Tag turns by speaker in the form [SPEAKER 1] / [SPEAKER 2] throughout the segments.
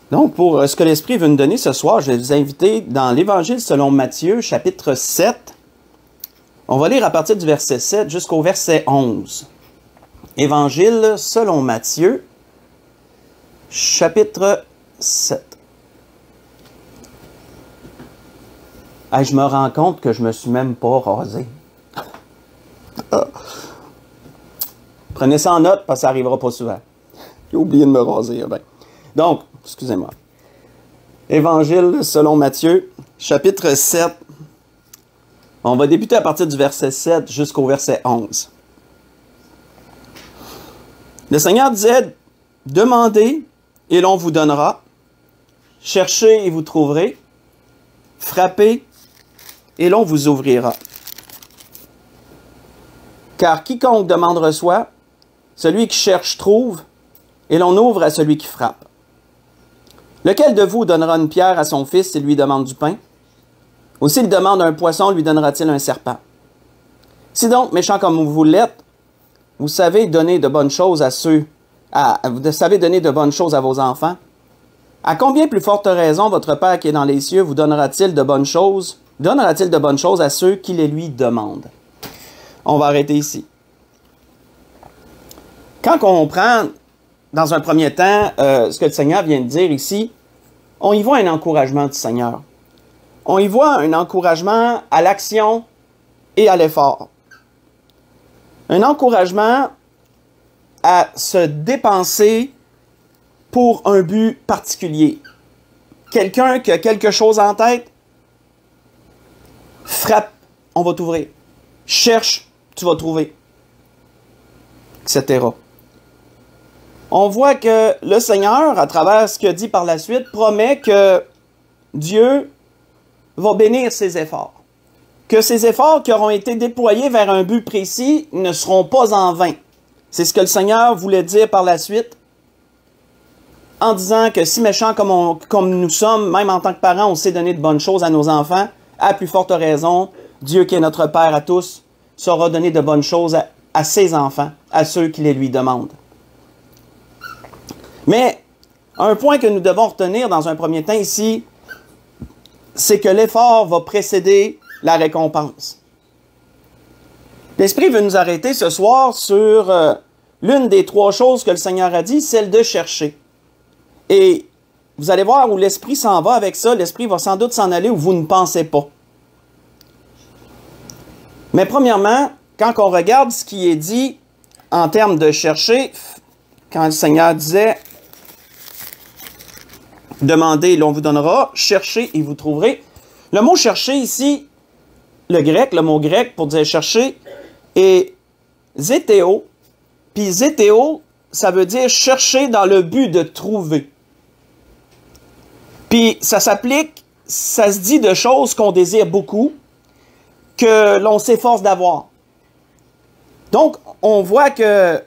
[SPEAKER 1] Donc, pour ce que l'Esprit veut nous donner ce soir, je vais vous inviter dans l'Évangile selon Matthieu, chapitre 7. On va lire à partir du verset 7 jusqu'au verset 11. Évangile selon Matthieu, chapitre 7. Hey, je me rends compte que je me suis même pas rasé. Prenez ça en note parce que ça n'arrivera pas souvent. J'ai oublié de me raser. Ben. Donc, excusez-moi. Évangile selon Matthieu, chapitre 7. On va débuter à partir du verset 7 jusqu'au verset 11. Le Seigneur disait, « Demandez et l'on vous donnera. Cherchez et vous trouverez. Frappez et l'on vous ouvrira. Car quiconque demande reçoit, celui qui cherche trouve, et l'on ouvre à celui qui frappe. Lequel de vous donnera une pierre à son fils s'il lui demande du pain? Ou s'il demande un poisson, lui donnera-t-il un serpent? Si donc, méchant comme vous l'êtes, vous savez donner de bonnes choses vous savez donner de bonnes choses à vos enfants, à combien plus forte raison votre Père qui est dans les cieux vous donnera-t-il de bonnes choses à ceux qui les lui demandent? On va arrêter ici. Quand on prend, dans un premier temps, ce que le Seigneur vient de dire ici, on y voit un encouragement du Seigneur. On y voit un encouragement à l'action et à l'effort. Un encouragement à se dépenser pour un but particulier. Quelqu'un qui a quelque chose en tête, frappe, on va t'ouvrir. Cherche, tu vas trouver. Etc. On voit que le Seigneur, à travers ce qu'il dit par la suite, promet que Dieu va bénir ses efforts. Que ces efforts qui auront été déployés vers un but précis ne seront pas en vain. C'est ce que le Seigneur voulait dire par la suite, en disant que si méchants comme nous sommes, même en tant que parents, on sait donner de bonnes choses à nos enfants, à plus forte raison, Dieu qui est notre Père à tous, saura donner de bonnes choses à ses enfants, à ceux qui les lui demandent. Mais un point que nous devons retenir dans un premier temps ici, c'est que l'effort va précéder la récompense. L'Esprit veut nous arrêter ce soir sur l'une des trois choses que le Seigneur a dit, celle de chercher. Et vous allez voir où l'Esprit s'en va avec ça, l'Esprit va sans doute s'en aller où vous ne pensez pas. Mais premièrement, quand on regarde ce qui est dit en termes de chercher, quand le Seigneur disait « Demandez et l'on vous donnera, cherchez et vous trouverez », le mot « chercher » ici, le mot grec pour dire « chercher » est « zétéo », puis « zétéo », ça veut dire « chercher dans le but de trouver ». Puis ça s'applique, ça se dit de choses qu'on désire beaucoup, que l'on s'efforce d'avoir. Donc, on voit que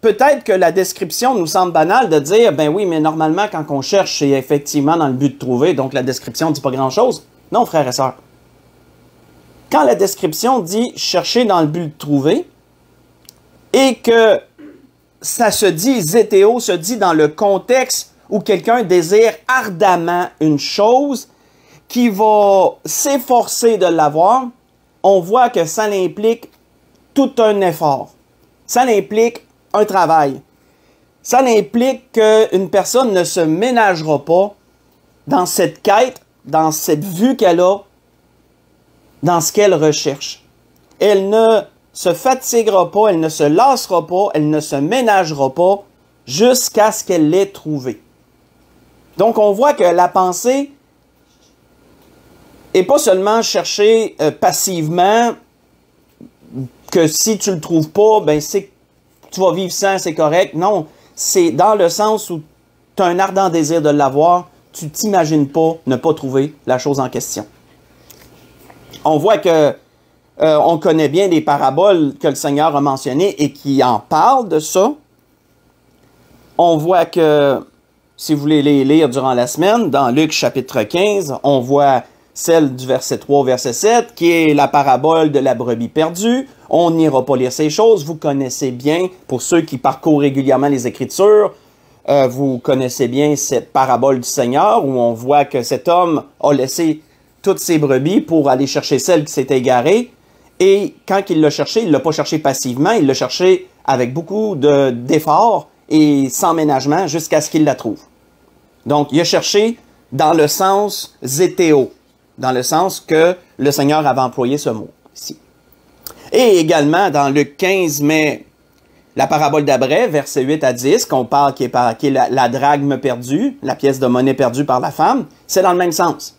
[SPEAKER 1] peut-être que la description nous semble banale de dire, ben oui, mais normalement, quand on cherche, c'est effectivement dans le but de trouver, donc la description ne dit pas grand-chose. Non, frères et sœurs. Quand la description dit chercher dans le but de trouver, et que ça se dit, zétéo, se dit dans le contexte où quelqu'un désire ardemment une chose, qui va s'efforcer de l'avoir, on voit que ça implique tout un effort. Ça implique un travail. Ça implique qu'une personne ne se ménagera pas dans cette quête, dans cette vue qu'elle a, dans ce qu'elle recherche. Elle ne se fatiguera pas, elle ne se lassera pas, elle ne se ménagera pas jusqu'à ce qu'elle l'ait trouvé. Donc, on voit que la pensée n'est pas seulement chercher passivement, que si tu ne le trouves pas, ben tu vas vivre sans, c'est correct. Non, c'est dans le sens où tu as un ardent désir de l'avoir, tu t'imagines pas ne pas trouver la chose en question. On voit que on connaît bien des paraboles que le Seigneur a mentionnées et qui en parlent de ça. On voit que, si vous voulez les lire durant la semaine, dans Luc chapitre 15, on voit celle du verset 3 au verset 7, qui est la parabole de la brebis perdue. On n'ira pas lire ces choses, vous connaissez bien, pour ceux qui parcourent régulièrement les Écritures, Vous connaissez bien cette parabole du Seigneur où on voit que cet homme a laissé toutes ses brebis pour aller chercher celle qui s'était égarée. Et quand il l'a cherché, il ne l'a pas cherché passivement, il l'a cherché avec beaucoup d'efforts et sans ménagement jusqu'à ce qu'il la trouve. Donc, il a cherché dans le sens zétéo, dans le sens que le Seigneur avait employé ce mot ici. Et également, dans Luc 15, mais la parabole d'Abré, versets 8 à 10, qu'on parle qui est la drachme perdue, la pièce de monnaie perdue par la femme, c'est dans le même sens.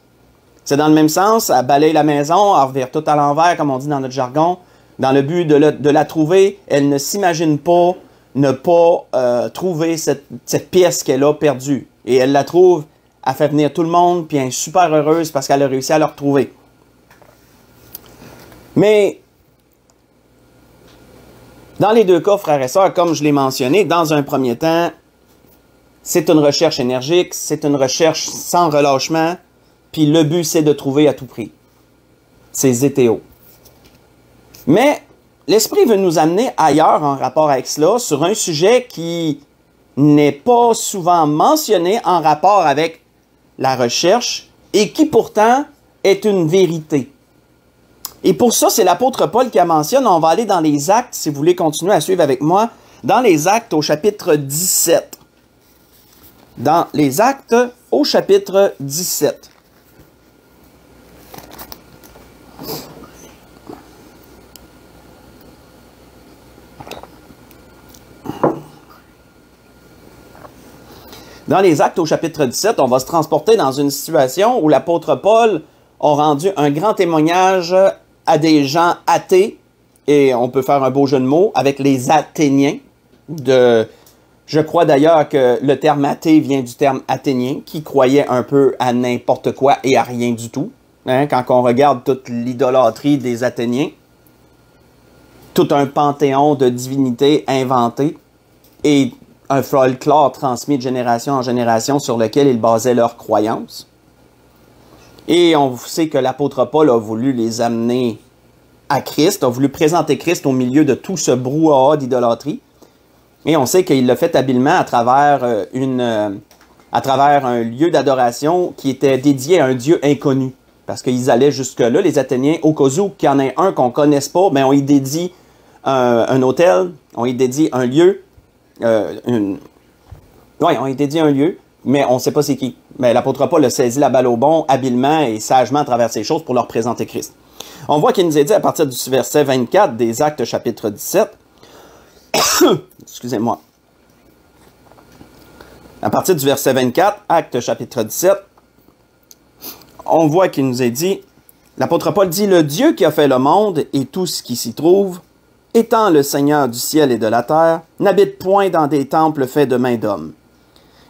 [SPEAKER 1] C'est dans le même sens, elle balaye la maison, elle revire tout à l'envers, comme on dit dans notre jargon, dans le but de la trouver. Elle ne s'imagine pas ne pas trouver cette pièce qu'elle a perdue. Et elle la trouve, elle fait venir tout le monde, puis elle est super heureuse parce qu'elle a réussi à la retrouver. Mais, dans les deux cas, frères et sœurs, comme je l'ai mentionné, dans un premier temps, c'est une recherche énergique, c'est une recherche sans relâchement, puis le but, c'est de trouver à tout prix. C'est zétéo. Mais l'Esprit veut nous amener ailleurs en rapport avec cela, sur un sujet qui n'est pas souvent mentionné en rapport avec la recherche et qui pourtant est une vérité. Et pour ça, c'est l'apôtre Paul qui la mentionne. On va aller dans les Actes, si vous voulez continuer à suivre avec moi, dans les Actes au chapitre 17. Dans les Actes au chapitre 17. Dans les Actes au chapitre 17, on va se transporter dans une situation où l'apôtre Paul a rendu un grand témoignage à des gens athées, et on peut faire un beau jeu de mots, avec les Athéniens. Je crois d'ailleurs que le terme athée vient du terme athénien, qui croyait un peu à n'importe quoi et à rien du tout. Hein, quand on regarde toute l'idolâtrie des Athéniens, tout un panthéon de divinités inventées, et un folklore transmis de génération en génération sur lequel ils basaient leurs croyances. Et on sait que l'apôtre Paul a voulu les amener à Christ, a voulu présenter Christ au milieu de tout ce brouhaha d'idolâtrie. Et on sait qu'il l'a fait habilement à travers un lieu d'adoration qui était dédié à un Dieu inconnu. Parce qu'ils allaient jusque-là, les Athéniens, au cas où qu'il y en ait un qu'on ne connaisse pas, ben on y dédie un hôtel, on y dédie un lieu, on y dédie un lieu, mais on ne sait pas c'est qui. Mais l'apôtre Paul a saisi la balle au bon, habilement et sagement à travers ces choses pour leur présenter Christ. On voit qu'il nous est dit à partir du verset 24 des Actes chapitre 17, excusez-moi, à partir du verset 24, Actes chapitre 17, on voit qu'il nous est dit, l'apôtre Paul dit, « Le Dieu qui a fait le monde et tout ce qui s'y trouve, étant le Seigneur du ciel et de la terre, n'habite point dans des temples faits de mains d'hommes.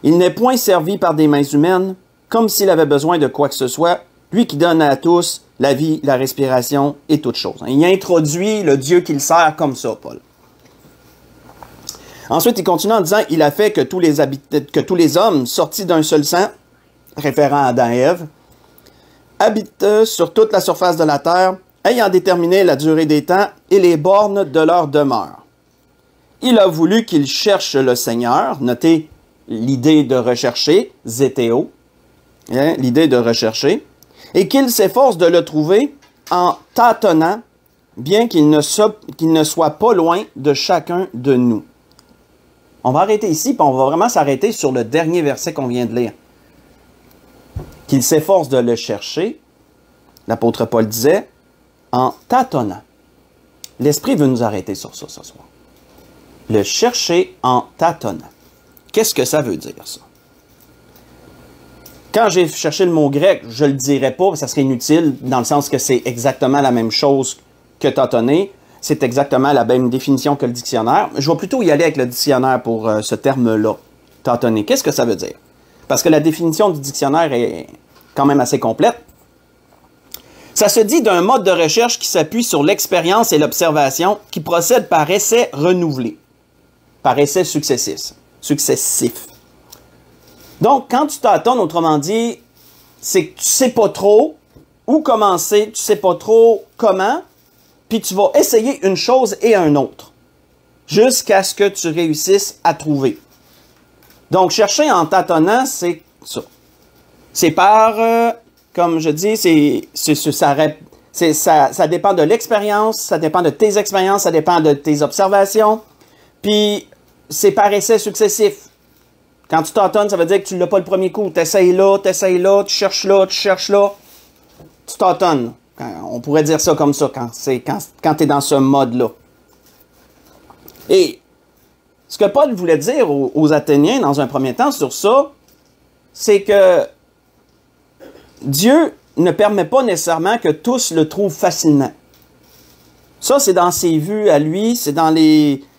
[SPEAKER 1] Il n'est point servi par des mains humaines, comme s'il avait besoin de quoi que ce soit, lui qui donne à tous la vie, la respiration et toutes choses. » Il introduit le Dieu qu'il sert comme ça, Paul. Ensuite, il continue en disant, « Il a fait que tous les hommes sortis d'un seul sang, référant à Adam et Ève, habitent sur toute la surface de la terre, ayant déterminé la durée des temps et les bornes de leur demeure. Il a voulu qu'ils cherchent le Seigneur, notez l'idée de rechercher, zétéo, hein, l'idée de rechercher, et qu'ils s'efforcent de le trouver en tâtonnant, bien qu'il ne soit pas loin de chacun de nous. » On va arrêter ici, puis on va vraiment s'arrêter sur le dernier verset qu'on vient de lire. Qu'il s'efforce de le chercher, l'apôtre Paul disait, en tâtonnant. L'Esprit veut nous arrêter sur ça ce soir. Le chercher en tâtonnant. Qu'est-ce que ça veut dire, ça? Quand j'ai cherché le mot grec, je ne le dirais pas, ça serait inutile, dans le sens que c'est exactement la même chose que tâtonner. C'est exactement la même définition que le dictionnaire. Je vais plutôt y aller avec le dictionnaire pour ce terme-là, tâtonner. Qu'est-ce que ça veut dire? Parce que la définition du dictionnaire est quand même assez complète. Ça se dit d'un mode de recherche qui s'appuie sur l'expérience et l'observation, qui procède par essai renouvelé, par essai successif. Donc, quand tu tâtonnes, autrement dit, c'est que tu ne sais pas trop où commencer, tu ne sais pas trop comment, puis tu vas essayer une chose et un autre, jusqu'à ce que tu réussisses à trouver. Donc, chercher en tâtonnant, c'est ça. C'est par, comme je dis, ça dépend de l'expérience, ça dépend de tes expériences, ça dépend de tes observations. Puis, c'est par essai successif. Quand tu tâtonnes, ça veut dire que tu ne l'as pas le premier coup. Tu essayes là, tu cherches là, tu tâtonnes. On pourrait dire ça comme ça quand tu es dans ce mode-là. Et ce que Paul voulait dire aux Athéniens dans un premier temps sur ça, c'est que Dieu ne permet pas nécessairement que tous le trouvent facilement. Ça, c'est dans ses vues à lui, c'est dans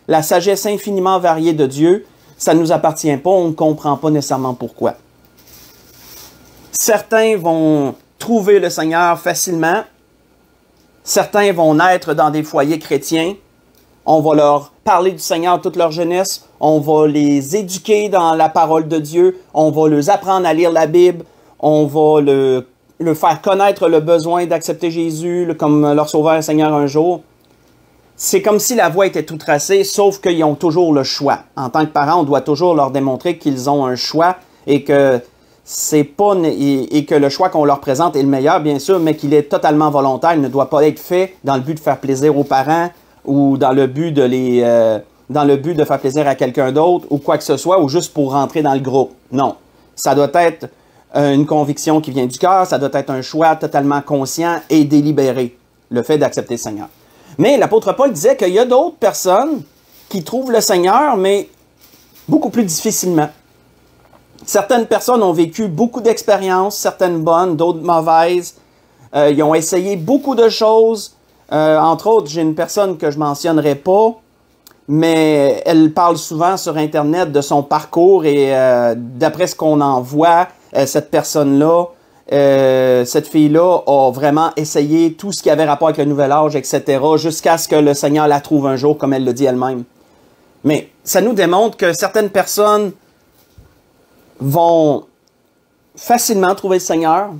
[SPEAKER 1] la sagesse infiniment variée de Dieu. Ça ne nous appartient pas, on ne comprend pas nécessairement pourquoi. Certains vont trouver le Seigneur facilement. Certains vont naître dans des foyers chrétiens. On va leur parler du Seigneur toute leur jeunesse. On va les éduquer dans la parole de Dieu. On va leur apprendre à lire la Bible. On va le faire connaître le besoin d'accepter Jésus comme leur sauveur et Seigneur un jour. C'est comme si la voie était tout tracée, sauf qu'ils ont toujours le choix. En tant que parents, on doit toujours leur démontrer qu'ils ont un choix et que que le choix qu'on leur présente est le meilleur, bien sûr, mais qu'il est totalement volontaire. Il ne doit pas être fait dans le but de faire plaisir aux parents ou dans le but de faire plaisir à quelqu'un d'autre ou quoi que ce soit, ou juste pour rentrer dans le groupe. Non. Ça doit être une conviction qui vient du cœur, ça doit être un choix totalement conscient et délibéré, le fait d'accepter le Seigneur. Mais l'apôtre Paul disait qu'il y a d'autres personnes qui trouvent le Seigneur, mais beaucoup plus difficilement. Certaines personnes ont vécu beaucoup d'expériences, certaines bonnes, d'autres mauvaises. Ils ont essayé beaucoup de choses. Entre autres, j'ai une personne que je ne mentionnerai pas, mais elle parle souvent sur Internet de son parcours et d'après ce qu'on en voit, cette personne-là, cette fille-là a vraiment essayé tout ce qui avait rapport avec le nouvel âge, etc., jusqu'à ce que le Seigneur la trouve un jour, comme elle le dit elle-même. Mais ça nous démontre que certaines personnes vont facilement trouver le Seigneur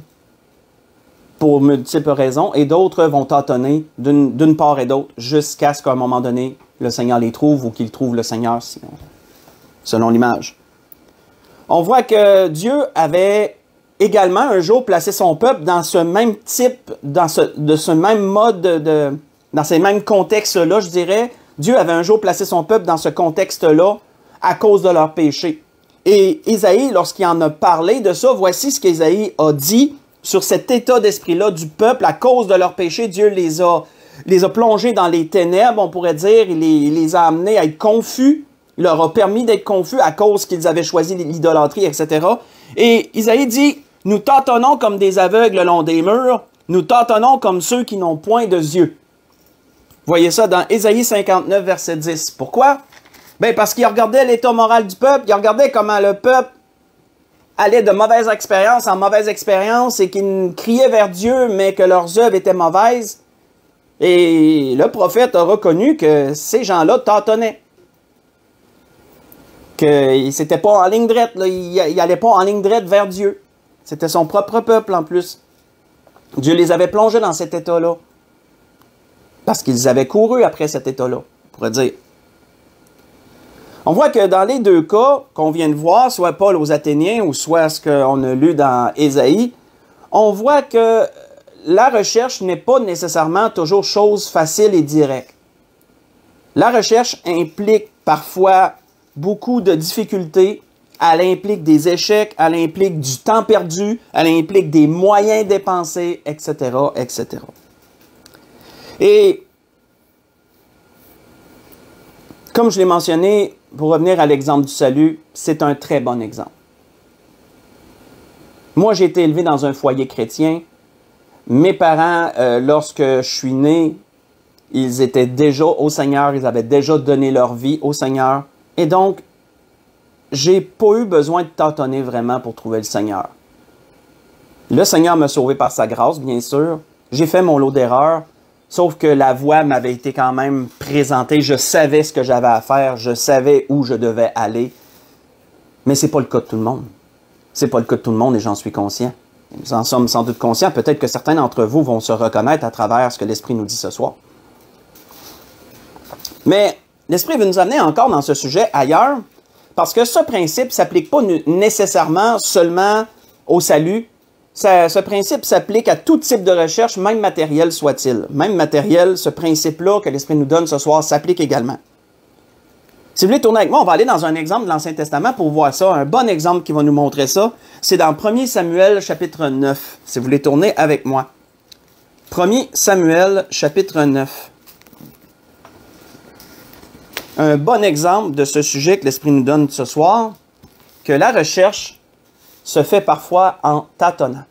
[SPEAKER 1] pour multiples raisons, et d'autres vont tâtonner d'une part et d'autre jusqu'à ce qu'à un moment donné, le Seigneur les trouve ou qu'ils trouvent le Seigneur, selon l'image. On voit que Dieu avait également un jour placé son peuple dans ce même type, dans ce même mode, dans ces mêmes contextes-là, je dirais. Dieu avait un jour placé son peuple dans ce contexte-là à cause de leur péché. Et Isaïe, lorsqu'il en a parlé de ça, voici ce qu'Isaïe a dit sur cet état d'esprit-là du peuple à cause de leur péché. Dieu les a plongés dans les ténèbres, on pourrait dire. Il les a amenés à être confus. Il leur a permis d'être confus à cause qu'ils avaient choisi l'idolâtrie, etc. Et Isaïe dit, « Nous tâtonnons comme des aveugles le long des murs, nous tâtonnons comme ceux qui n'ont point de yeux. » Voyez ça dans Ésaïe 59, verset 10. Pourquoi? Ben parce qu'il regardait l'état moral du peuple, il regardait comment le peuple allait de mauvaise expérience en mauvaise expérience et qu'ils criaient vers Dieu, mais que leurs œuvres étaient mauvaises. Et le prophète a reconnu que ces gens-là tâtonnaient. Qu'ils n'étaient pas en ligne droite, ils n'allaient pas en ligne droite vers Dieu. C'était son propre peuple en plus. Dieu les avait plongés dans cet état-là. Parce qu'ils avaient couru après cet état-là, on pourrait dire. On voit que dans les deux cas qu'on vient de voir, soit Paul aux Athéniens ou soit ce qu'on a lu dans Ésaïe, on voit que la recherche n'est pas nécessairement toujours chose facile et directe. La recherche implique parfois beaucoup de difficultés, elle implique des échecs, elle implique du temps perdu, elle implique des moyens dépensés, etc., etc. Et comme je l'ai mentionné, pour revenir à l'exemple du salut, c'est un très bon exemple. Moi, j'ai été élevé dans un foyer chrétien. Mes parents, lorsque je suis né, ils étaient déjà au Seigneur, ils avaient déjà donné leur vie au Seigneur. Et donc, j'ai pas eu besoin de tâtonner vraiment pour trouver le Seigneur. Le Seigneur m'a sauvé par sa grâce, bien sûr. J'ai fait mon lot d'erreurs. Sauf que la voie m'avait été quand même présentée. Je savais ce que j'avais à faire. Je savais où je devais aller. Mais ce n'est pas le cas de tout le monde. Ce n'est pas le cas de tout le monde et j'en suis conscient. Nous en sommes sans doute conscients. Peut-être que certains d'entre vous vont se reconnaître à travers ce que l'Esprit nous dit ce soir. Mais l'Esprit veut nous amener encore dans ce sujet ailleurs Parce que ce principe ne s'applique pas nécessairement seulement au salut. Ce principe s'applique à tout type de recherche, même matériel soit-il. Même matériel, ce principe-là que l'Esprit nous donne ce soir s'applique également. Si vous voulez tourner avec moi, on va aller dans un exemple de l'Ancien Testament pour voir ça. Un bon exemple qui va nous montrer ça, c'est dans 1 Samuel chapitre 9. Si vous voulez tourner avec moi. 1 Samuel chapitre 9. Un bon exemple de ce sujet que l'Esprit nous donne ce soir, que la recherche se fait parfois en tâtonnant,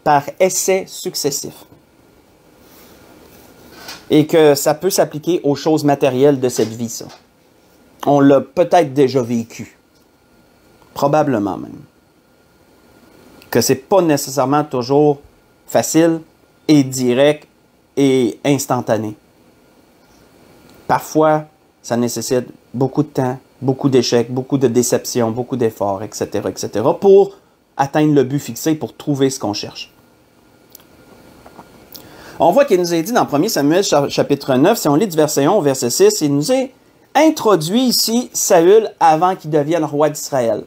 [SPEAKER 1] par essais successifs. Et que ça peut s'appliquer aux choses matérielles de cette vie, ça. On l'a peut-être déjà vécu. Probablement même. Que c'est pas nécessairement toujours facile et direct et instantané. Parfois, ça nécessite beaucoup de temps, beaucoup d'échecs, beaucoup de déceptions, beaucoup d'efforts, etc., etc., pour atteindre le but fixé, pour trouver ce qu'on cherche. On voit qu'il nous est dit dans 1 Samuel chapitre 9, si on lit du verset 1 au verset 6, il nous est introduit ici Saül avant qu'il devienne roi d'Israël.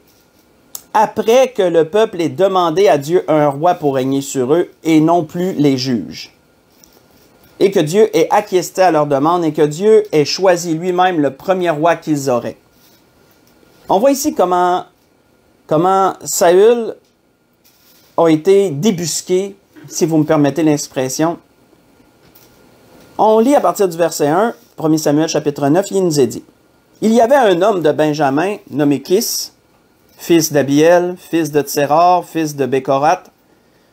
[SPEAKER 1] Après que le peuple ait demandé à Dieu un roi pour régner sur eux et non plus les juges. Et que Dieu ait acquiescé à leur demande et que Dieu ait choisi lui-même le premier roi qu'ils auraient. On voit ici comment Saül a été débusqué, si vous me permettez l'expression. On lit à partir du verset 1, 1 Samuel chapitre 9, il nous est dit. Il y avait un homme de Benjamin nommé Kis, fils d'Abiel, fils de Tsérar, fils de Bécorat,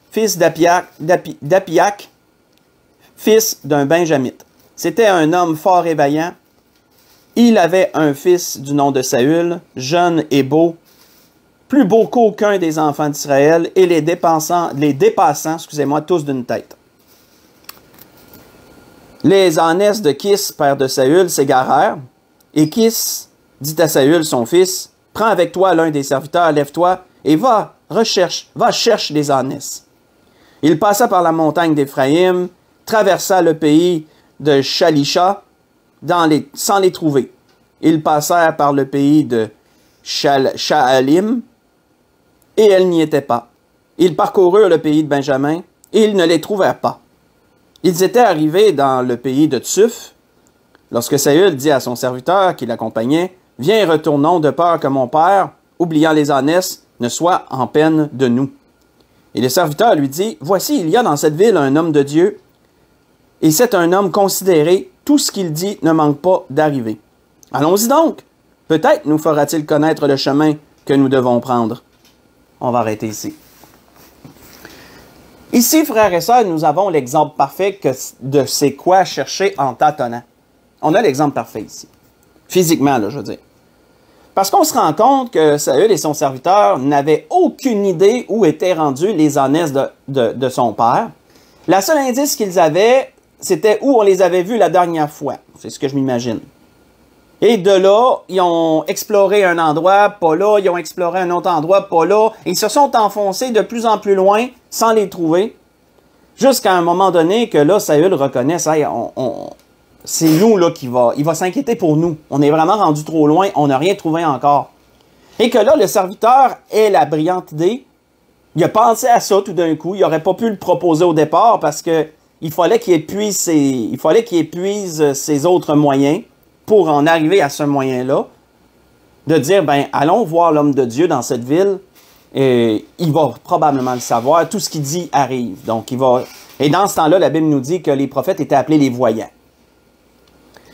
[SPEAKER 1] fils d'Apiac, fils d'un Benjamite. C'était un homme fort et vaillant. Il avait un fils du nom de Saül, jeune et beau, plus beau qu'aucun des enfants d'Israël, et les dépassant, tous d'une tête. Les ânesses de Kis, père de Saül, s'égarèrent, et Kis dit à Saül, son fils, « Prends avec toi l'un des serviteurs, lève-toi, et va cherche les ânesses. » Il passa par la montagne d'Éphraïm, traversa le pays de Shalisha sans les trouver. Ils passèrent par le pays de Shaalim, et elles n'y étaient pas. Ils parcoururent le pays de Benjamin, et ils ne les trouvèrent pas. Ils étaient arrivés dans le pays de Tsuf, lorsque Saül dit à son serviteur qui l'accompagnait, « Viens et retournons de peur que mon père, oubliant les ânesses, ne soit en peine de nous. » Et le serviteur lui dit, « Voici, il y a dans cette ville un homme de Dieu, et c'est un homme considéré, tout ce qu'il dit ne manque pas d'arriver. Allons-y donc, peut-être nous fera-t-il connaître le chemin que nous devons prendre. » On va arrêter ici. Ici, frères et sœurs, nous avons l'exemple parfait de c'est quoi chercher en tâtonnant. On a l'exemple parfait ici. Physiquement, là, je veux dire. Parce qu'on se rend compte que Saül et son serviteur n'avaient aucune idée où étaient rendues les ânesses de son père. La seule indice qu'ils avaient, c'était où on les avait vus la dernière fois. C'est ce que je m'imagine. Et de là, ils ont exploré un endroit, pas là. Ils ont exploré un autre endroit, pas là. Ils se sont enfoncés de plus en plus loin sans les trouver. Jusqu'à un moment donné que là, Saül reconnaît, hey, c'est nous là il va s'inquiéter pour nous. On est vraiment rendu trop loin, on n'a rien trouvé encore. Et que là, le serviteur ait la brillante idée. Il a pensé à ça tout d'un coup. Il n'aurait pas pu le proposer au départ parce que il fallait qu'il épuise ses autres moyens pour en arriver à ce moyen-là. De dire, ben, allons voir l'homme de Dieu dans cette ville. Et il va probablement le savoir. Tout ce qu'il dit arrive. Donc, il va. Et dans ce temps-là, la Bible nous dit que les prophètes étaient appelés les voyants.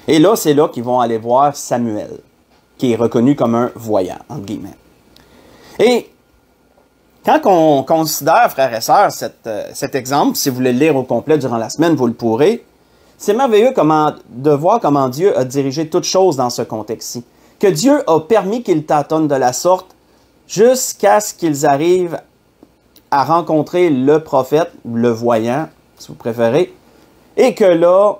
[SPEAKER 1] Et là, c'est là qu'ils vont aller voir Samuel, qui est reconnu comme un voyant, entre guillemets. Et quand on considère, frères et sœurs, cet exemple, si vous voulez le lire au complet durant la semaine, vous le pourrez, c'est merveilleux de voir comment Dieu a dirigé toutes choses dans ce contexte-ci. Que Dieu a permis qu'ils tâtonnent de la sorte jusqu'à ce qu'ils arrivent à rencontrer le prophète, le voyant, si vous préférez, et que là,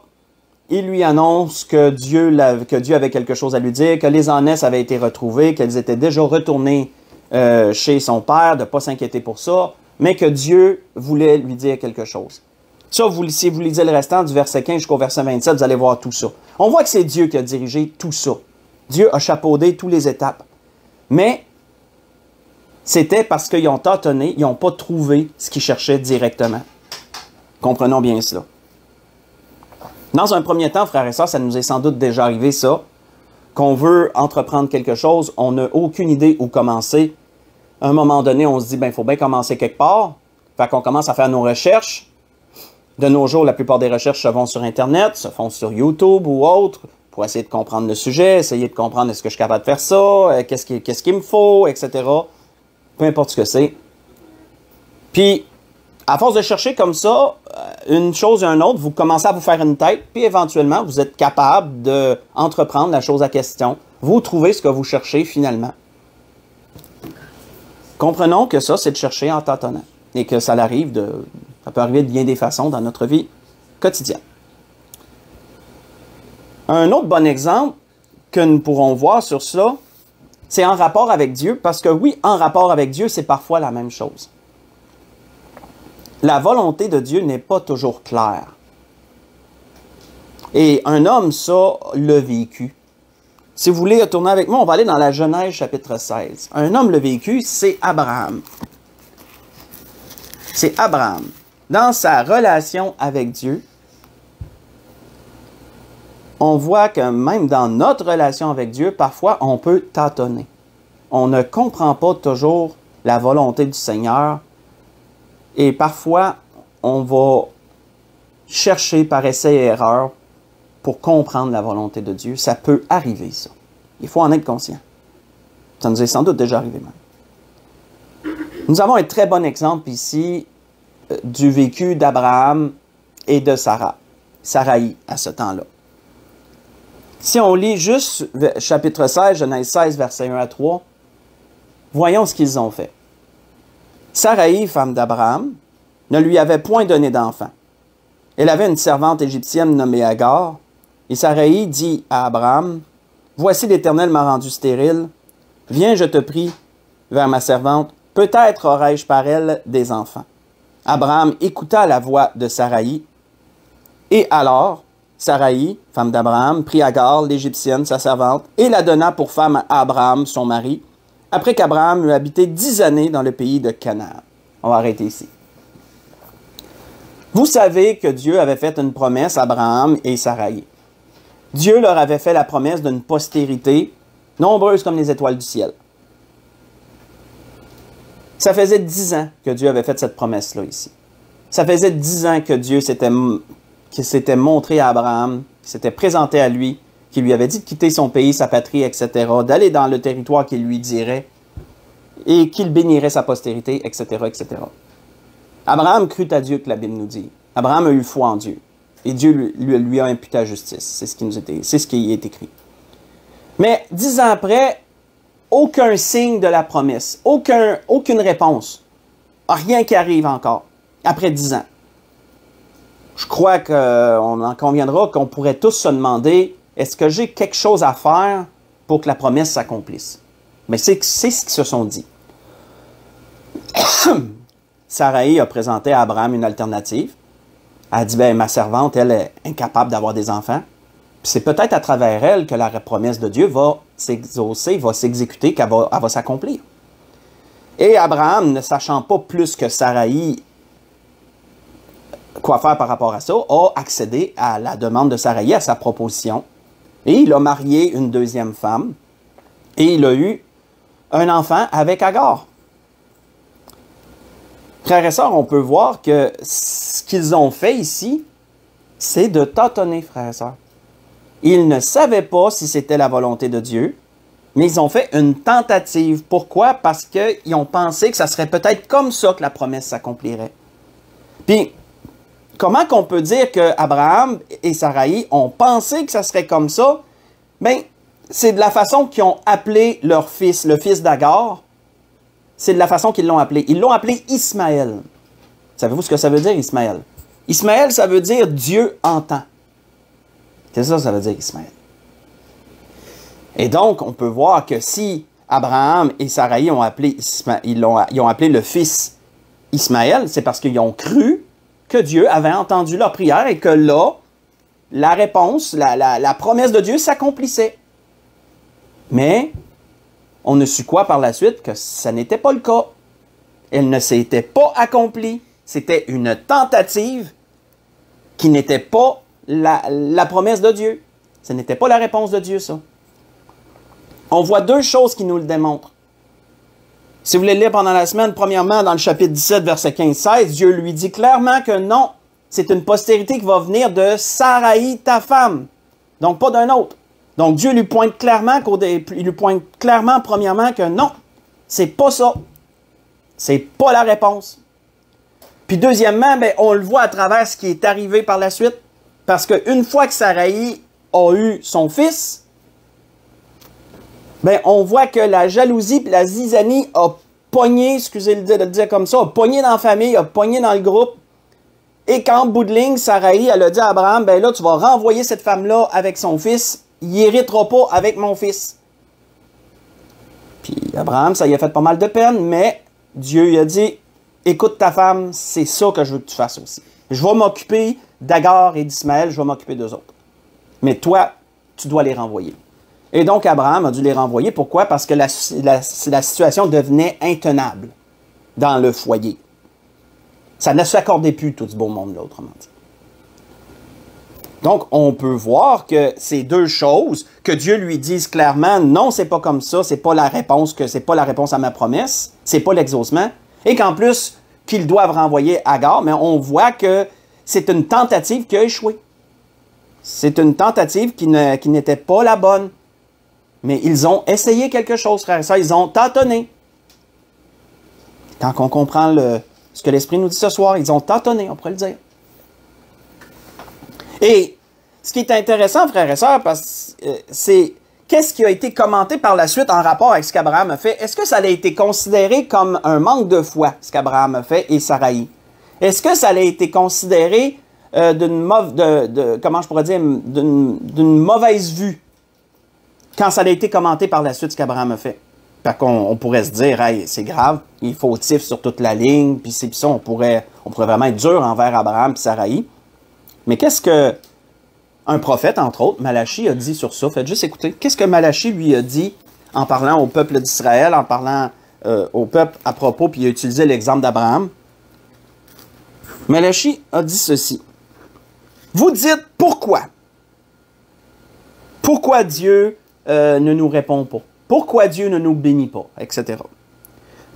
[SPEAKER 1] il lui annonce que Dieu avait quelque chose à lui dire, que les ânesses avaient été retrouvées, qu'elles étaient déjà retournées chez son père, de ne pas s'inquiéter pour ça, mais que Dieu voulait lui dire quelque chose. Ça, si vous lisez le restant du verset 15 jusqu'au verset 27, vous allez voir tout ça. On voit que c'est Dieu qui a dirigé tout ça. Dieu a chapeaudé toutes les étapes. Mais c'était parce qu'ils ont tâtonné, ils n'ont pas trouvé ce qu'ils cherchaient directement. Comprenons bien cela. Dans un premier temps, frères et sœurs, ça nous est sans doute déjà arrivé ça, qu'on veut entreprendre quelque chose, on n'a aucune idée où commencer. À un moment donné, on se dit, ben, il faut bien commencer quelque part. Fait qu'on commence à faire nos recherches. De nos jours, la plupart des recherches se font sur Internet, se font sur YouTube ou autre, pour essayer de comprendre le sujet, essayer de comprendre est-ce que je suis capable de faire ça, qu'est-ce qu'il me faut, etc. Peu importe ce que c'est. Puis, à force de chercher comme ça, une chose et une autre, vous commencez à vous faire une tête, puis éventuellement, vous êtes capable d'entreprendre la chose à question. Vous trouvez ce que vous cherchez finalement. Comprenons que ça, c'est de chercher en tâtonnant. Et que ça peut arriver de bien des façons dans notre vie quotidienne. Un autre bon exemple que nous pourrons voir sur cela, c'est en rapport avec Dieu, parce que oui, en rapport avec Dieu, c'est parfois la même chose. La volonté de Dieu n'est pas toujours claire. Et un homme, ça, l'a vécu. Si vous voulez retourner avec moi, on va aller dans la Genèse chapitre 16. Un homme l'a vécu, c'est Abraham. C'est Abraham. Dans sa relation avec Dieu, on voit que même dans notre relation avec Dieu, parfois on peut tâtonner. On ne comprend pas toujours la volonté du Seigneur. Et parfois, on va chercher par essai et erreur pour comprendre la volonté de Dieu. Ça peut arriver, ça. Il faut en être conscient. Ça nous est sans doute déjà arrivé même. Nous avons un très bon exemple ici du vécu d'Abraham et de Saraï à ce temps-là. Si on lit juste chapitre 16, Genèse 16, versets 1 à 3, voyons ce qu'ils ont fait. Saraï, femme d'Abraham, ne lui avait point donné d'enfant. Elle avait une servante égyptienne nommée Agar, et Saraï dit à Abraham, « Voici l'Éternel m'a rendu stérile. Viens, je te prie, vers ma servante. Peut-être aurai-je par elle des enfants. » Abraham écouta la voix de Saraï, et alors Saraï, femme d'Abraham, prit Agar, l'Égyptienne, sa servante, et la donna pour femme à Abraham, son mari, après qu'Abraham eut habité 10 années dans le pays de Canaan. On va arrêter ici. Vous savez que Dieu avait fait une promesse à Abraham et Saraï. Dieu leur avait fait la promesse d'une postérité nombreuse comme les étoiles du ciel. Ça faisait 10 ans que Dieu avait fait cette promesse-là ici. Ça faisait 10 ans que Dieu s'était montré à Abraham, s'était présenté à lui, qui lui avait dit de quitter son pays, sa patrie, etc., d'aller dans le territoire qu'il lui dirait, et qu'il bénirait sa postérité, etc., etc. Abraham crut à Dieu, que la Bible nous dit. Abraham a eu foi en Dieu. Et Dieu lui a imputé la justice. C'est ce qui est écrit. Mais 10 ans après, aucun signe de la promesse, aucune réponse. Rien qui arrive encore, après 10 ans. Je crois qu'on en conviendra qu'on pourrait tous se demander, est-ce que j'ai quelque chose à faire pour que la promesse s'accomplisse? Mais c'est ce qu'ils se sont dit. Saraï a présenté à Abraham une alternative. Elle a dit, ben, ma servante, elle est incapable d'avoir des enfants. C'est peut-être à travers elle que la promesse de Dieu va s'exaucer, va s'exécuter, qu'elle va s'accomplir. Et Abraham, ne sachant pas plus que Saraï quoi faire par rapport à ça, a accédé à la demande de Saraï, à sa proposition. Et il a marié une deuxième femme. Et il a eu un enfant avec Agar. Frères et sœurs, on peut voir que ce qu'ils ont fait ici, c'est de tâtonner, frères et sœurs. Ils ne savaient pas si c'était la volonté de Dieu, mais ils ont fait une tentative. Pourquoi? Parce qu'ils ont pensé que ça serait peut-être comme ça que la promesse s'accomplirait. Puis, comment qu'on peut dire qu'Abraham et Saraï ont pensé que ça serait comme ça? Bien, c'est de la façon qu'ils ont appelé leur fils, le fils d'Agar. C'est de la façon qu'ils l'ont appelé. Ils l'ont appelé Ismaël. Savez-vous ce que ça veut dire, Ismaël? Ismaël, ça veut dire Dieu entend. C'est ça que ça veut dire, Ismaël. Et donc, on peut voir que si Abraham et Saraï ont appelé, ils ont appelé le fils Ismaël, c'est parce qu'ils ont cru que Dieu avait entendu leur prière et que là, la réponse, la promesse de Dieu s'accomplissait. Mais on ne sut quoi par la suite? Que ça n'était pas le cas. Elle ne s'était pas accomplie. C'était une tentative qui n'était pas la promesse de Dieu. Ce n'était pas la réponse de Dieu, ça. On voit deux choses qui nous le démontrent. Si vous voulez le lire pendant la semaine, premièrement, dans le chapitre 17, verset 15-16, Dieu lui dit clairement que non, c'est une postérité qui va venir de Saraï, ta femme. Donc, pas d'un autre. Donc, Dieu lui pointe clairement, premièrement, que non, c'est pas ça. C'est pas la réponse. Puis, deuxièmement, ben, on le voit à travers ce qui est arrivé par la suite. Parce qu'une fois que Saraï a eu son fils, ben, on voit que la jalousie et la zizanie a pogné, excusez de le dire comme ça, a pogné dans la famille, a pogné dans le groupe. Et qu'en bout de ligne, Saraï, elle a dit à Abraham, ben là, tu vas renvoyer cette femme-là avec son fils, il n'héritera pas avec mon fils. Puis Abraham, ça lui a fait pas mal de peine, mais Dieu lui a dit, écoute ta femme, c'est ça que je veux que tu fasses aussi. Je vais m'occuper d'Agar et d'Ismaël, je vais m'occuper d'eux autres. Mais toi, tu dois les renvoyer. Et donc, Abraham a dû les renvoyer. Pourquoi? Parce que la situation devenait intenable dans le foyer. Ça ne s'accordait plus, tout ce beau monde-là, autrement dit. Donc, on peut voir que ces deux choses, que Dieu lui dise clairement, non, c'est pas comme ça, c'est pas la réponse, que c'est pas la réponse à ma promesse, c'est pas l'exaucement, et qu'en plus, qu'ils doivent renvoyer Agar, mais on voit que c'est une tentative qui a échoué. C'est une tentative qui n'était pas la bonne. Mais ils ont essayé quelque chose, frère et sœurs. Ils ont tâtonné. Quand on comprend ce que l'Esprit nous dit ce soir, ils ont tâtonné, on pourrait le dire. Et ce qui est intéressant, frères et sœurs, c'est qu'est-ce qui a été commenté par la suite en rapport avec ce qu'Abraham a fait? Est-ce que ça a été considéré comme un manque de foi, ce qu'Abraham a fait et Saraï? Est-ce que ça a été considéré d'une mauvaise vue quand ça a été commenté par la suite, ce qu'Abraham a fait? Fait qu'on pourrait se dire, hey, c'est grave, il est fautif sur toute la ligne, puis c'est ça, on pourrait vraiment être dur envers Abraham et Saraï. Mais qu'est-ce que un prophète, entre autres, Malachi, a dit sur ça? Faites juste écouter. Qu'est-ce que Malachi lui a dit en parlant au peuple d'Israël, en parlant au peuple à propos, puis il a utilisé l'exemple d'Abraham? Malachi a dit ceci. Vous dites pourquoi? Pourquoi Dieu ne nous répond pas? Pourquoi Dieu ne nous bénit pas? Etc.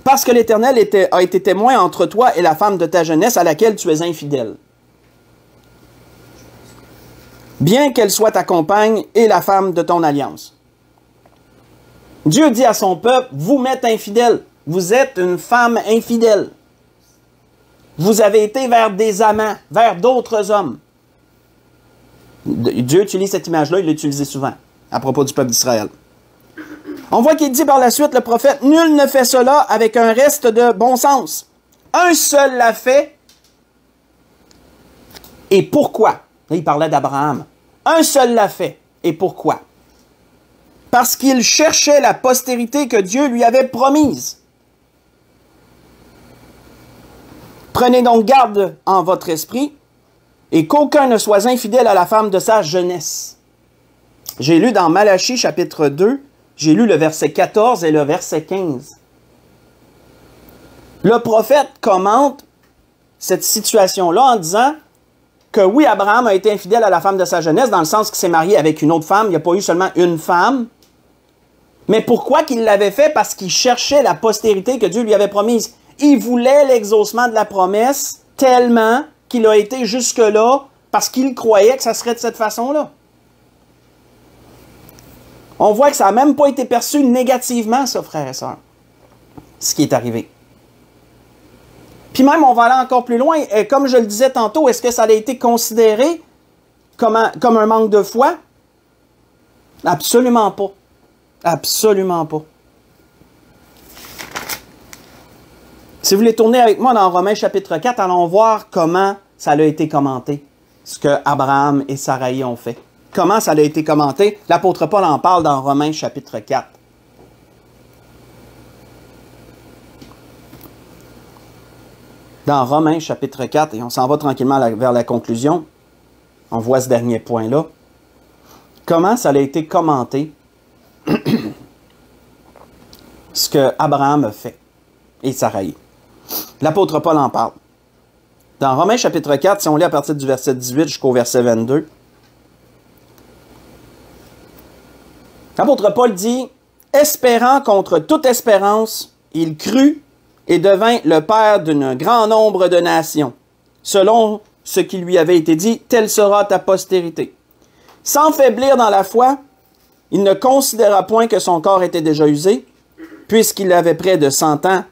[SPEAKER 1] Parce que l'Éternel a été témoin entre toi et la femme de ta jeunesse à laquelle tu es infidèle. Bien qu'elle soit ta compagne et la femme de ton alliance. Dieu dit à son peuple, vous m'êtes infidèle. Vous êtes une femme infidèle. Vous avez été vers des amants, vers d'autres hommes. Dieu utilise cette image-là, il l'a utilisée souvent, à propos du peuple d'Israël. On voit qu'il dit par la suite, le prophète, nul ne fait cela avec un reste de bon sens. Un seul l'a fait. Et pourquoi? Là, il parlait d'Abraham. Un seul l'a fait. Et pourquoi? Parce qu'il cherchait la postérité que Dieu lui avait promise. Prenez donc garde en votre esprit et qu'aucun ne soit infidèle à la femme de sa jeunesse. J'ai lu dans Malachie chapitre 2, j'ai lu le verset 14 et le verset 15. Le prophète commente cette situation-là en disant que oui, Abraham a été infidèle à la femme de sa jeunesse, dans le sens qu'il s'est marié avec une autre femme, il n'y a pas eu seulement une femme. Mais pourquoi qu'il l'avait fait? Parce qu'il cherchait la postérité que Dieu lui avait promise. Il voulait l'exaucement de la promesse tellement qu'il a été jusque-là parce qu'il croyait que ça serait de cette façon-là. On voit que ça n'a même pas été perçu négativement, ça, frères et sœurs, ce qui est arrivé. Puis même, on va aller encore plus loin. Comme je le disais tantôt, est-ce que ça a été considéré comme un manque de foi? Absolument pas. Absolument pas. Si vous voulez tourner avec moi dans Romains chapitre 4, allons voir comment ça a été commenté, ce que Abraham et Saraï ont fait. Comment ça a été commenté? L'apôtre Paul en parle dans Romains chapitre 4. Dans Romains chapitre 4, et on s'en va tranquillement vers la conclusion, on voit ce dernier point-là. Comment ça a été commenté que Abraham a fait et Saraï. L'apôtre Paul en parle. Dans Romains chapitre 4, si on lit à partir du verset 18 jusqu'au verset 22, l'apôtre Paul dit « Espérant contre toute espérance, il crut et devint le père d'un grand nombre de nations. Selon ce qui lui avait été dit, telle sera ta postérité. Sans faiblir dans la foi, il ne considéra point que son corps était déjà usé, puisqu'il avait près de 100 ans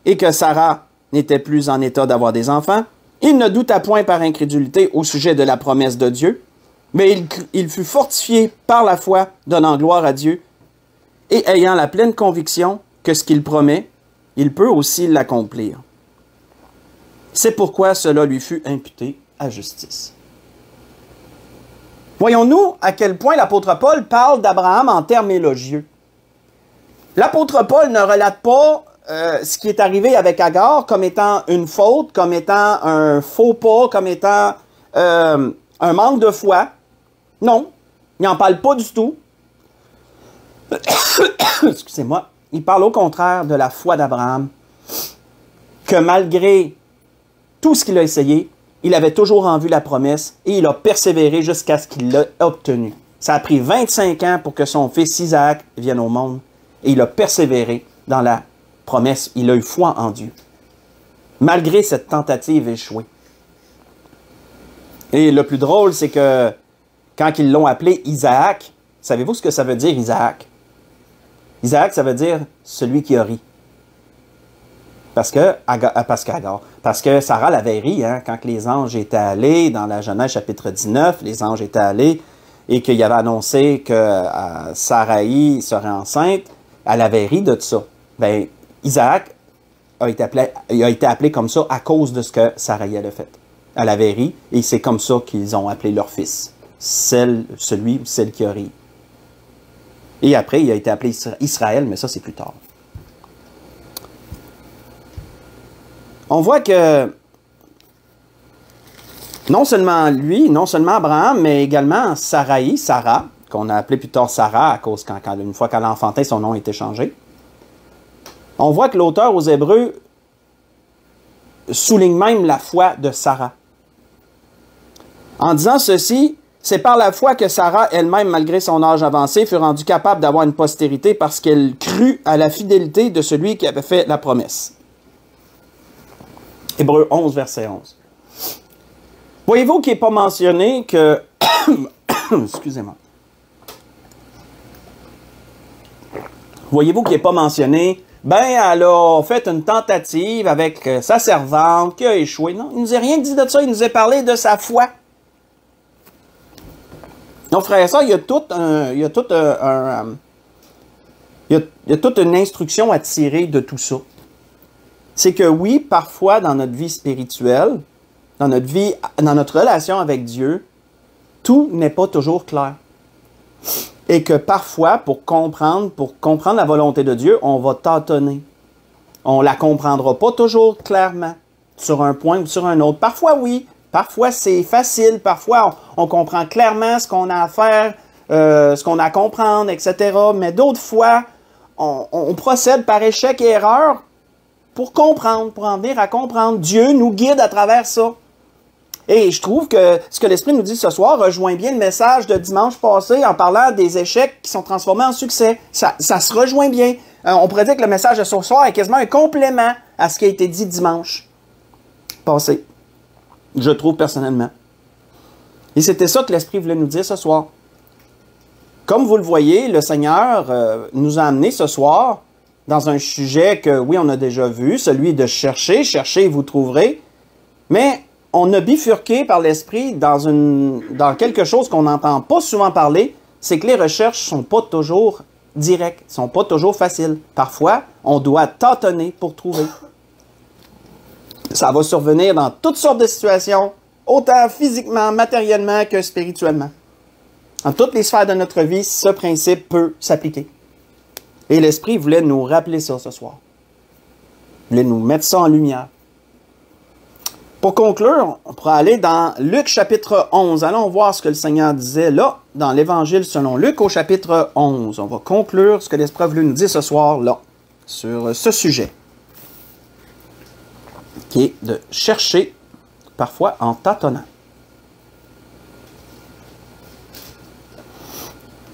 [SPEAKER 1] et que Sarah n'était plus en état d'avoir des enfants. Il ne douta point par incrédulité au sujet de la promesse de Dieu, mais il fut fortifié par la foi, donnant gloire à Dieu, et ayant la pleine conviction que ce qu'il promet, il peut aussi l'accomplir. C'est pourquoi cela lui fut imputé à justice. » Voyons-nous à quel point l'apôtre Paul parle d'Abraham en termes élogieux. L'apôtre Paul ne relate pas ce qui est arrivé avec Agar comme étant une faute, comme étant un faux pas, comme étant un manque de foi. Non, il n'en parle pas du tout. Excusez-moi. Il parle au contraire de la foi d'Abraham, que malgré tout ce qu'il a essayé, il avait toujours en vue la promesse et il a persévéré jusqu'à ce qu'il l'ait obtenue. Ça a pris 25 ans pour que son fils Isaac vienne au monde et il a persévéré dans la promesse. Il a eu foi en Dieu, malgré cette tentative échouée. Et le plus drôle, c'est que quand ils l'ont appelé Isaac, savez-vous ce que ça veut dire Isaac? Isaac, ça veut dire celui qui a ri. Parce que Sarah l'avait ri, hein, quand les anges étaient allés, dans la Genèse chapitre 19, les anges étaient allés et qu'il avait annoncé que Saraï serait enceinte, elle avait ri de ça. Ben, Isaac a été appelé comme ça à cause de ce que Saraï avait fait. Elle avait ri et c'est comme ça qu'ils ont appelé leur fils. Celui ou celle qui a ri. Et après, il a été appelé Israël, mais ça, c'est plus tard. On voit que non seulement lui, non seulement Abraham, mais également Sarah, qu'on a appelé plus tard Sarah, à cause une fois qu'elle a enfanté, son nom a été changé. On voit que l'auteur aux Hébreux souligne même la foi de Sarah. En disant ceci, c'est par la foi que Sarah elle-même, malgré son âge avancé, fut rendue capable d'avoir une postérité parce qu'elle crut à la fidélité de celui qui avait fait la promesse. Hébreux 11, verset 11. Voyez-vous qu'il n'est pas mentionné que... Excusez-moi. Voyez-vous qu'il n'est pas mentionné, ben, elle a fait une tentative avec sa servante qui a échoué. Non, il ne nous a rien dit de ça, il nous a parlé de sa foi. Donc, frères et sœurs, il y a toute une instruction à tirer de tout ça. C'est que oui, parfois dans notre vie spirituelle, dans notre relation avec Dieu, tout n'est pas toujours clair. Et que parfois, pour comprendre la volonté de Dieu, on va tâtonner. On ne la comprendra pas toujours clairement, sur un point ou sur un autre. Parfois, oui. Parfois, c'est facile. Parfois, on comprend clairement ce qu'on a à faire, ce qu'on a à comprendre, etc. Mais d'autres fois, on procède par échec et erreur pour comprendre, pour en venir à comprendre. Dieu nous guide à travers ça. Et je trouve que ce que l'Esprit nous dit ce soir rejoint bien le message de dimanche passé en parlant des échecs qui sont transformés en succès. Ça se rejoint bien. On pourrait dire que le message de ce soir est quasiment un complément à ce qui a été dit dimanche passé. Je trouve personnellement. Et c'était ça que l'Esprit voulait nous dire ce soir. Comme vous le voyez, le Seigneur nous a amenés ce soir dans un sujet que, oui, on a déjà vu, celui de chercher, cherchez et vous trouverez, mais on a bifurqué par l'Esprit dans quelque chose qu'on n'entend pas souvent parler, c'est que les recherches ne sont pas toujours directes, ne sont pas toujours faciles. Parfois, on doit tâtonner pour trouver. Ça va survenir dans toutes sortes de situations, autant physiquement, matériellement que spirituellement. Dans toutes les sphères de notre vie, ce principe peut s'appliquer. Et l'Esprit voulait nous rappeler ça ce soir. Il voulait nous mettre ça en lumière. Pour conclure, on pourra aller dans Luc chapitre 11. Allons voir ce que le Seigneur disait là, dans l'Évangile selon Luc au chapitre 11. On va conclure ce que l'Esprit a voulu nous dire ce soir là. sur ce sujet, qui est de chercher parfois en tâtonnant.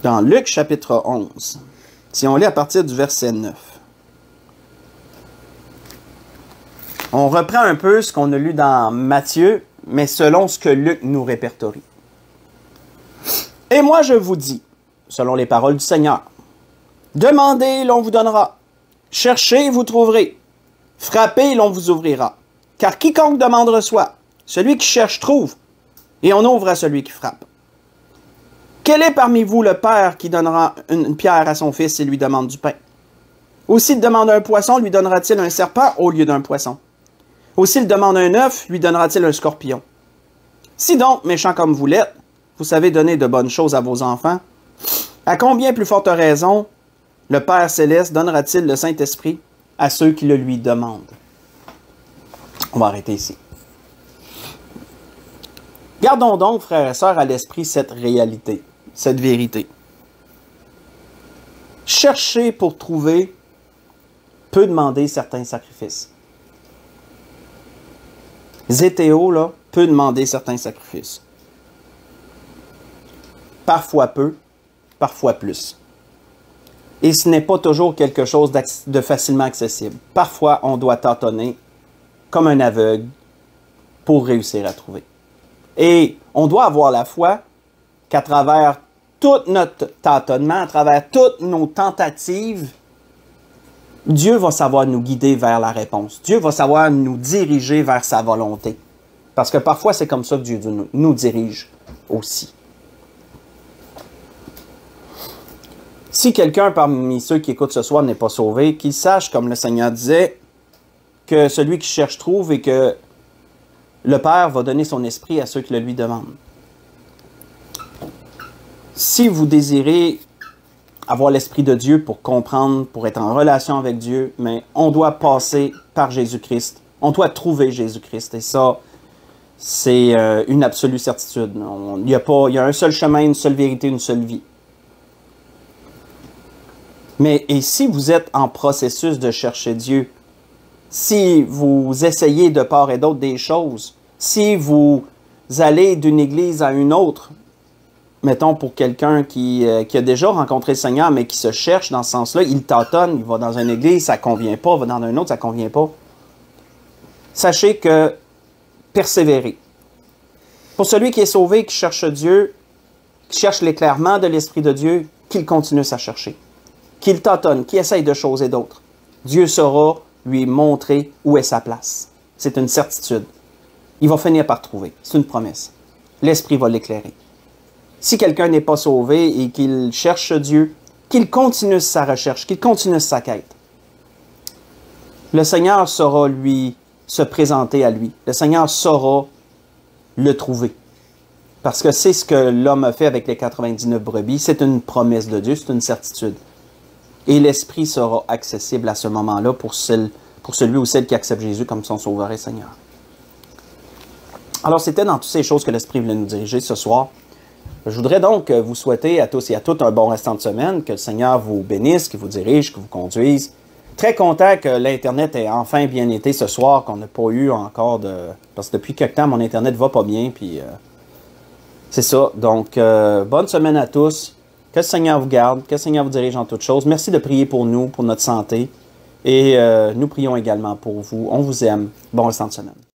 [SPEAKER 1] Dans Luc chapitre 11, si on lit à partir du verset 9, on reprend un peu ce qu'on a lu dans Matthieu, mais selon ce que Luc nous répertorie. « Et moi je vous dis, selon les paroles du Seigneur, demandez, l'on vous donnera. Cherchez, vous trouverez. Frappez, l'on vous ouvrira. Car quiconque demande reçoit. Celui qui cherche trouve. Et on ouvre à celui qui frappe. Quel est parmi vous le père qui donnera une pierre à son fils et lui demande du pain? Ou s'il demande un poisson, lui donnera-t-il un serpent au lieu d'un poisson? Ou s'il demande un œuf, lui donnera-t-il un scorpion? Si donc, méchant comme vous l'êtes, vous savez donner de bonnes choses à vos enfants, à combien plus forte raison le Père Céleste donnera-t-il le Saint-Esprit à ceux qui le lui demandent? On va arrêter ici. Gardons donc, frères et sœurs, à l'esprit cette réalité, cette vérité. Chercher pour trouver peut demander certains sacrifices. Zétéo, là, peut demander certains sacrifices. Parfois peu, parfois plus. Et ce n'est pas toujours quelque chose de facilement accessible. Parfois, on doit tâtonner comme un aveugle pour réussir à trouver. Et on doit avoir la foi qu'à travers tout notre tâtonnement, à travers toutes nos tentatives, Dieu va savoir nous guider vers la réponse. Dieu va savoir nous diriger vers sa volonté. Parce que parfois, c'est comme ça que Dieu nous dirige aussi. Si quelqu'un parmi ceux qui écoutent ce soir n'est pas sauvé, qu'il sache, comme le Seigneur disait, que celui qui cherche trouve et que le Père va donner son esprit à ceux qui le lui demandent. Si vous désirez avoir l'Esprit de Dieu pour comprendre, pour être en relation avec Dieu, mais on doit passer par Jésus-Christ. On doit trouver Jésus-Christ. Et ça, c'est une absolue certitude. Il y a un seul chemin, une seule vérité, une seule vie. Mais et si vous êtes en processus de chercher Dieu, si vous essayez de part et d'autre des choses, si vous allez d'une église à une autre, mettons pour quelqu'un qui a déjà rencontré le Seigneur, mais qui se cherche dans ce sens-là, il tâtonne, il va dans une église, ça ne convient pas, il va dans une autre, ça ne convient pas. Sachez que persévérez. Pour celui qui est sauvé, qui cherche Dieu, qui cherche l'éclairement de l'Esprit de Dieu, qu'il continue à chercher. Qu'il tâtonne, qu'il essaye de choses et d'autres. Dieu saura lui montrer où est sa place. C'est une certitude. Il va finir par trouver. C'est une promesse. L'Esprit va l'éclairer. Si quelqu'un n'est pas sauvé et qu'il cherche Dieu, qu'il continue sa recherche, qu'il continue sa quête. Le Seigneur saura lui se présenter à lui. Le Seigneur saura le trouver. Parce que c'est ce que l'homme a fait avec les 99 brebis. C'est une promesse de Dieu, c'est une certitude. Et l'Esprit sera accessible à ce moment-là pour celui ou celle qui accepte Jésus comme son Sauveur et Seigneur. Alors, c'était dans toutes ces choses que l'Esprit voulait nous diriger ce soir. Je voudrais donc vous souhaiter à tous et à toutes un bon restant de semaine, que le Seigneur vous bénisse, qu'il vous dirige, qu'il vous conduise. Très content que l'Internet ait enfin bien été ce soir, qu'on n'a pas eu encore de... Parce que depuis quelque temps, mon Internet ne va pas bien, puis c'est ça. Donc, bonne semaine à tous. Que le Seigneur vous garde, que le Seigneur vous dirige en toutes choses. Merci de prier pour nous, pour notre santé. Et nous prions également pour vous. On vous aime. Bon restant de semaine.